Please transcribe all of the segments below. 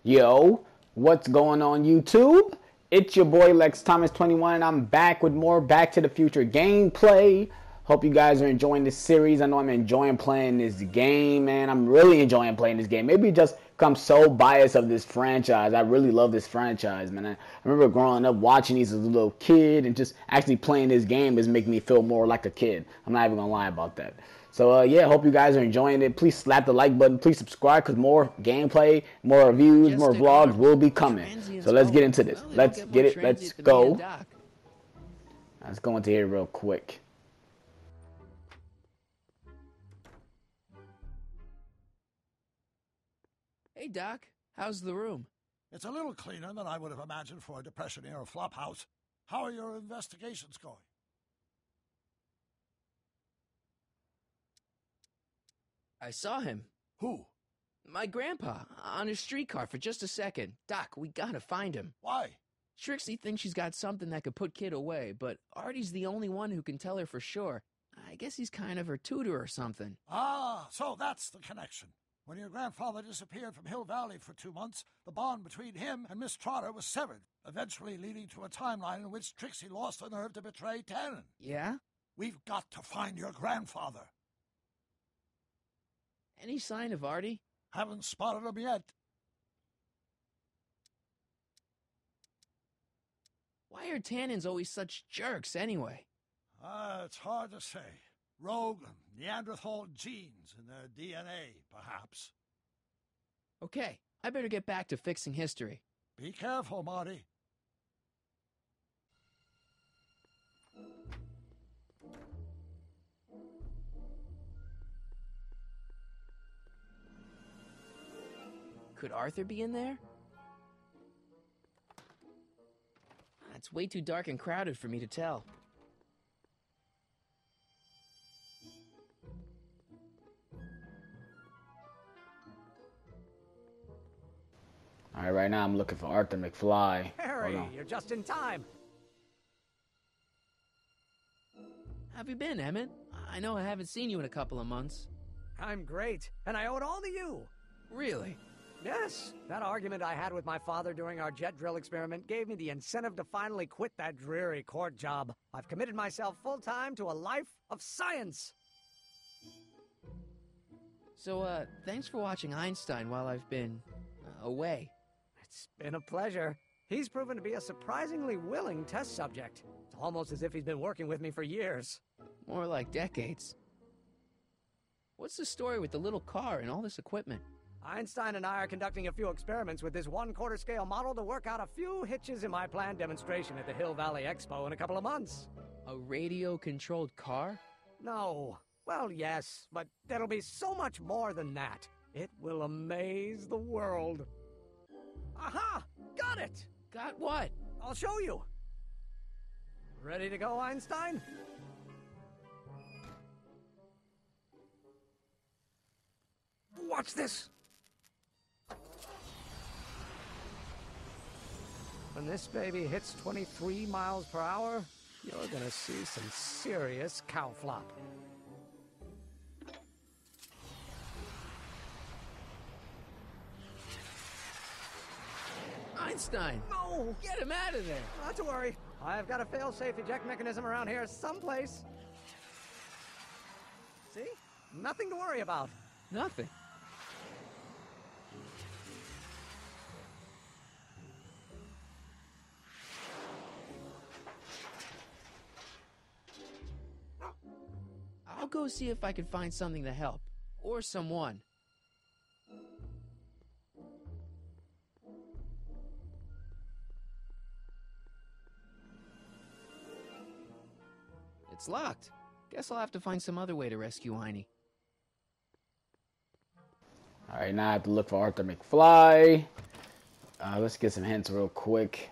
Yo, what's going on YouTube? It's your boy Lex Thomas 21 and I'm back with more Back to the Future gameplay. Hope you guys are enjoying this series. I know I'm enjoying playing this game, man. I'm really enjoying playing this game. Maybe just I'm so biased of this franchise. I really love this franchise, man. I remember growing up watching these as a little kid and just actually playing this game is making me feel more like a kid. I'm not even gonna lie about that. So yeah, hope you guys are enjoying it. Please slap the like button. Please subscribe because more gameplay, more reviews, more vlogs will be coming. So let's get into this. Let's get it. Let's go. Let's go into here real quick. Hey, Doc. How's the room? It's a little cleaner than I would have imagined for a Depression-era flophouse. How are your investigations going? I saw him. Who? My grandpa, on his streetcar for just a second. Doc, we gotta find him. Why? Trixie thinks she's got something that could put Kid away, but Artie's the only one who can tell her for sure. I guess he's kind of her tutor or something. Ah, so that's the connection. When your grandfather disappeared from Hill Valley for 2 months, the bond between him and Miss Trotter was severed, eventually leading to a timeline in which Trixie lost the nerve to betray Tannen. Yeah? We've got to find your grandfather. Any sign of Artie? Haven't spotted him yet. Why are Tannens always such jerks anyway? It's hard to say. Rogue Neanderthal genes in their DNA, perhaps. Okay, I better get back to fixing history. Be careful, Marty. Could Arthur be in there? It's way too dark and crowded for me to tell. Alright, right now I'm looking for Arthur McFly. Harry, you're just in time. Have you been, Emmett? I know I haven't seen you in a couple of months. I'm great, and I owe it all to you. Really? Yes, that argument I had with my father during our jet drill experiment gave me the incentive to finally quit that dreary court job. I've committed myself full-time to a life of science. So, thanks for watching Einstein while I've been away. It's been a pleasure. He's proven to be a surprisingly willing test subject. It's almost as if he's been working with me for years. More like decades. What's the story with the little car and all this equipment? Einstein and I are conducting a few experiments with this 1/4 scale model to work out a few hitches in my planned demonstration at the Hill Valley Expo in a couple of months. A radio-controlled car? No. Well, yes, but there'll be so much more than that. It will amaze the world. Aha! Got it! Got what? I'll show you. Ready to go, Einstein? Watch this! When this baby hits 23 miles per hour, you're gonna see some serious cow flop. Einstein! No! Get him out of there! Not to worry. I've got a fail-safe eject mechanism around here someplace. See? Nothing to worry about. Nothing. I'll go see if I can find something to help. Or someone. It's locked. Guess I'll have to find some other way to rescue Einie. Alright, now I have to look for Arthur McFly. Let's get some hints real quick.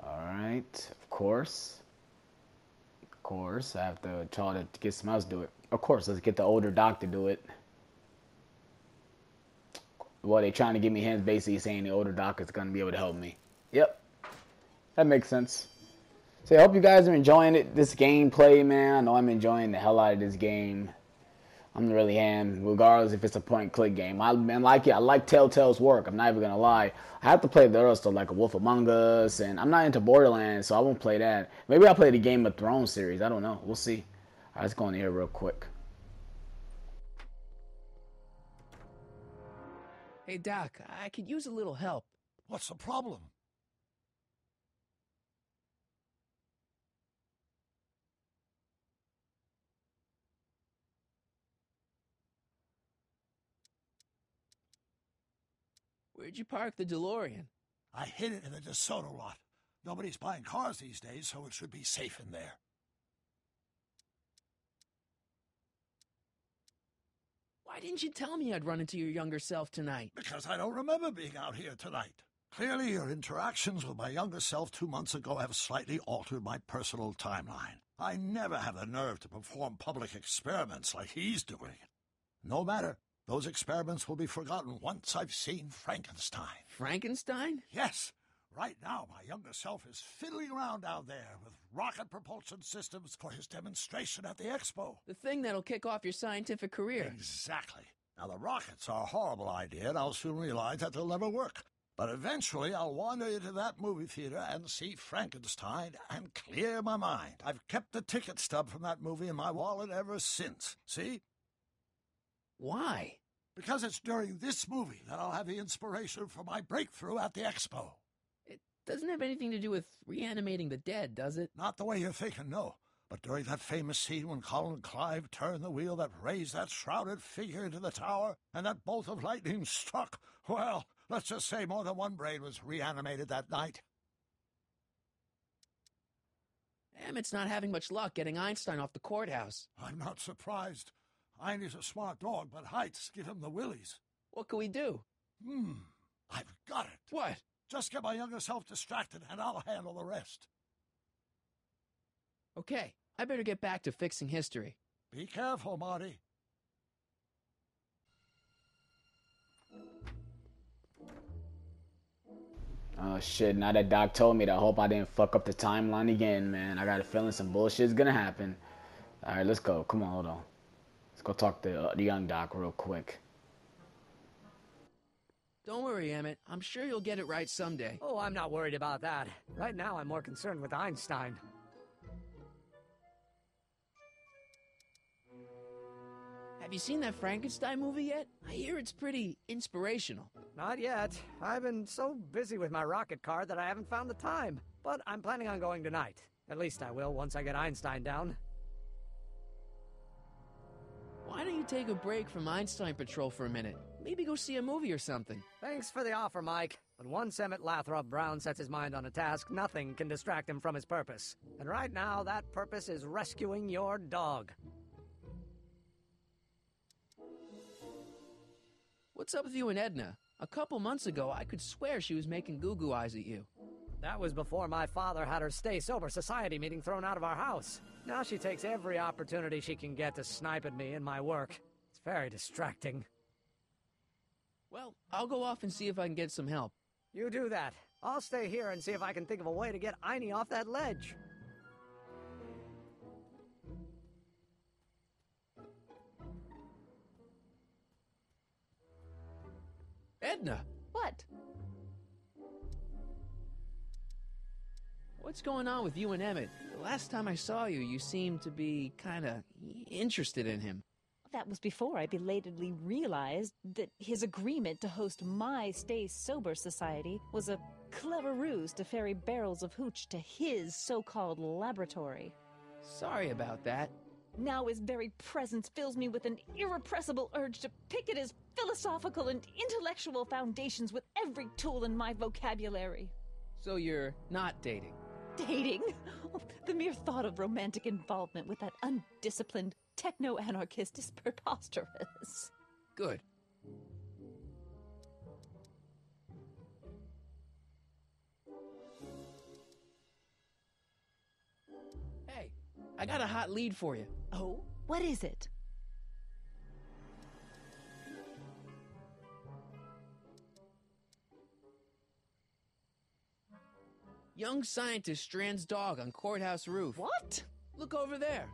Alright, of course. Of course, I have to try to get someone else to do it. Of course, let's get the older doc to do it. Well, they're trying to give me hints, basically saying the older doc is going to be able to help me. Yep, that makes sense. So I hope you guys are enjoying it. This gameplay, man. I know I'm enjoying the hell out of this game. I'm really am, regardless if it's a point-and-click game. I like it. I like Telltale's work. I'm not even gonna lie. I have to play the other stuff like a Wolf Among Us, and I'm not into Borderlands, so I won't play that. Maybe I'll play the Game of Thrones series. I don't know. We'll see. All right, let's go in here real quick. Hey, Doc, I could use a little help. What's the problem? Where'd you park the DeLorean? I hid it in the DeSoto lot. Nobody's buying cars these days, so it should be safe in there. Why didn't you tell me I'd run into your younger self tonight? Because I don't remember being out here tonight. Clearly, your interactions with my younger self 2 months ago have slightly altered my personal timeline. I never have the nerve to perform public experiments like he's doing. No matter. Those experiments will be forgotten once I've seen Frankenstein. Frankenstein? Yes. Right now, my younger self is fiddling around down there with rocket propulsion systems for his demonstration at the expo. The thing that'll kick off your scientific career. Exactly. Now, the rockets are a horrible idea, and I'll soon realize that they'll never work. But eventually, I'll wander into that movie theater and see Frankenstein and clear my mind. I've kept the ticket stub from that movie in my wallet ever since. See? Why? Because it's during this movie that I'll have the inspiration for my breakthrough at the expo. It doesn't have anything to do with reanimating the dead, does it? Not the way you're thinking, no. But during that famous scene when Colin Clive turned the wheel that raised that shrouded figure into the tower, and that bolt of lightning struck, well, let's just say more than one brain was reanimated that night. Emmett's not having much luck getting Einstein off the courthouse. I'm not surprised. Einstein's a smart dog, but heights give him the willies. What can we do? I've got it. What? Just get my younger self distracted, and I'll handle the rest. Okay, I better get back to fixing history. Be careful, Marty. Oh shit, now that Doc told me that, I hope I didn't fuck up the timeline again, man. I got a feeling some bullshit's gonna happen. Alright, let's go. Come on, hold on. Let's go talk to the young Doc real quick. Don't worry, Emmett. I'm sure you'll get it right someday. Oh, I'm not worried about that. Right now, I'm more concerned with Einstein. Have you seen that Frankenstein movie yet? I hear it's pretty inspirational. Not yet. I've been so busy with my rocket car that I haven't found the time. But I'm planning on going tonight. At least I will once I get Einstein down. Why don't you take a break from Einstein Patrol for a minute? Maybe go see a movie or something. Thanks for the offer, Mike. But once Emmett Lathrop Brown sets his mind on a task, nothing can distract him from his purpose. And right now, that purpose is rescuing your dog. What's up with you and Edna? A couple months ago, I could swear she was making goo-goo eyes at you. That was before my father had her Stay Sober Society meeting thrown out of our house. Now she takes every opportunity she can get to snipe at me and my work. It's very distracting. Well, I'll go off and see if I can get some help. You do that. I'll stay here and see if I can think of a way to get Einie off that ledge. Edna! What? What's going on with you and Emmett? The last time I saw you, you seemed to be kinda interested in him. That was before I belatedly realized that his agreement to host my Stay Sober Society was a clever ruse to ferry barrels of hooch to his so-called laboratory. Sorry about that. Now his very presence fills me with an irrepressible urge to pick at his philosophical and intellectual foundations with every tool in my vocabulary. So you're not dating? Dating? Oh, the mere thought of romantic involvement with that undisciplined techno-anarchist is preposterous. Good. Hey, I got a hot lead for you. Oh? What is it? Young scientist strands dog on courthouse roof. What? Look over there.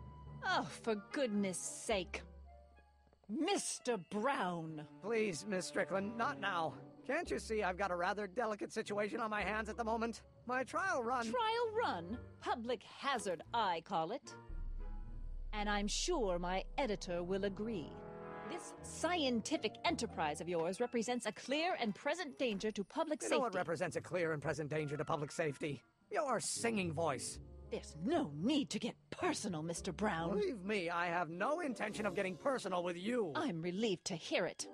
Oh, for goodness sake. Mr. Brown! Please, Miss Strickland, not now. Can't you see I've got a rather delicate situation on my hands at the moment? My trial run... Trial run? Public hazard, I call it. And I'm sure my editor will agree. This scientific enterprise of yours represents a clear and present danger to public safety. You know what represents a clear and present danger to public safety? Your singing voice. There's no need to get personal, Mr. Brown. Believe me, I have no intention of getting personal with you. I'm relieved to hear it.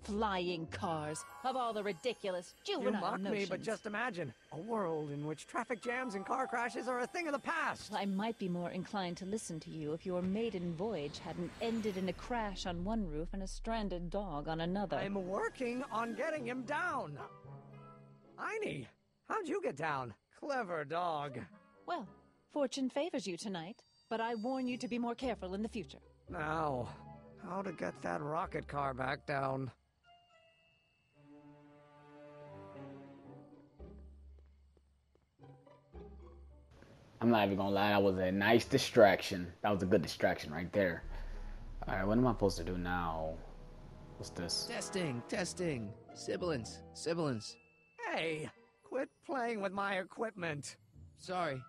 Flying cars, of all the ridiculous juvenile You mock notions. me, but just imagine. A world in which traffic jams and car crashes are a thing of the past. I might be more inclined to listen to you if your maiden voyage hadn't ended in a crash on one roof and a stranded dog on another. I'm working on getting him down. Einie, how'd you get down? Clever dog. Well, fortune favors you tonight, but I warn you to be more careful in the future. Now, how to get that rocket car back down? I'm not even gonna lie, that was a nice distraction. That was a good distraction right there. Alright, what am I supposed to do now? What's this? Testing. Sibilance. Hey, quit playing with my equipment. Sorry.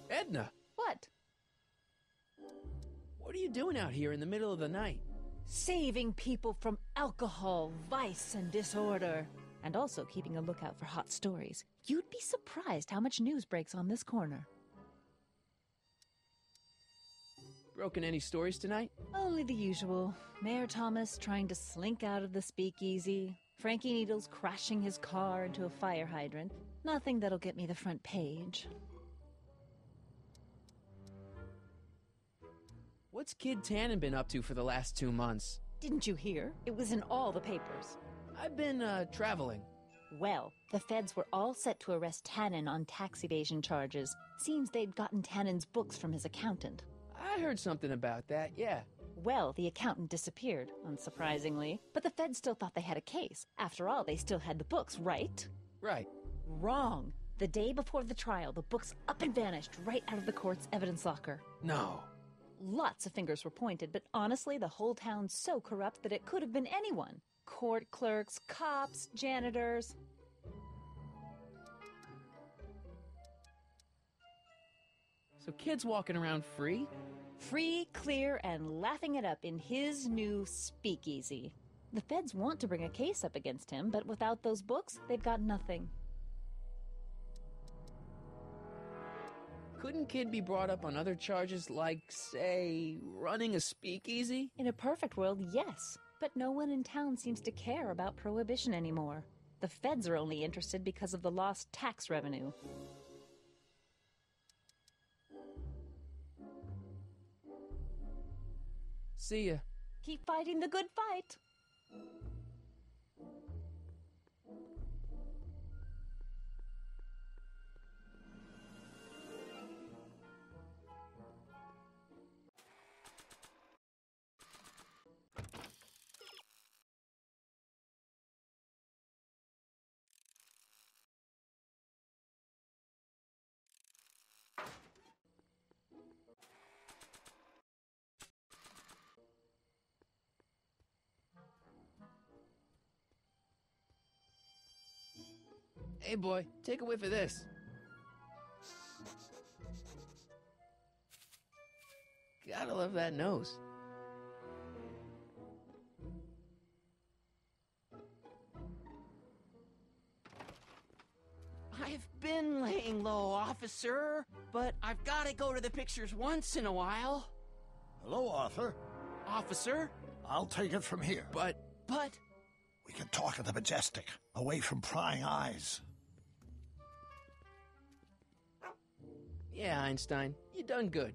Edna, What? what are you doing out here in the middle of the night? Saving people from alcohol, vice, and disorder. And also keeping a lookout for hot stories. You'd be surprised how much news breaks on this corner. Broken any stories tonight? Only the usual. Mayor Thomas trying to slink out of the speakeasy. Frankie Needles crashing his car into a fire hydrant. Nothing that'll get me the front page. What's Kid Tannen been up to for the last 2 months? Didn't you hear? It was in all the papers. I've been, traveling. Well, the feds were all set to arrest Tannen on tax evasion charges. Seems they'd gotten Tannen's books from his accountant. I heard something about that, yeah. Well, the accountant disappeared, unsurprisingly. But the feds still thought they had a case. After all, they still had the books, right? Right. Wrong. The day before the trial, the books up and vanished right out of the court's evidence locker. No. Lots of fingers were pointed, but honestly, the whole town's so corrupt that it could have been anyone. Court clerks, cops, janitors. So Kid's walking around free? Free, clear, and laughing it up in his new speakeasy. The feds want to bring a case up against him, but without those books, they've got nothing. Couldn't Kid be brought up on other charges like, say, running a speakeasy? In a perfect world, yes. But no one in town seems to care about prohibition anymore. The feds are only interested because of the lost tax revenue. See ya. Keep fighting the good fight. Hey boy, take a whiff of this. Gotta love that nose. been laying low, officer, but I've got to go to the pictures once in a while. Hello, Arthur. Officer? I'll take it from here. But... We can talk at the Majestic, away from prying eyes. Yeah, Einstein, you done good.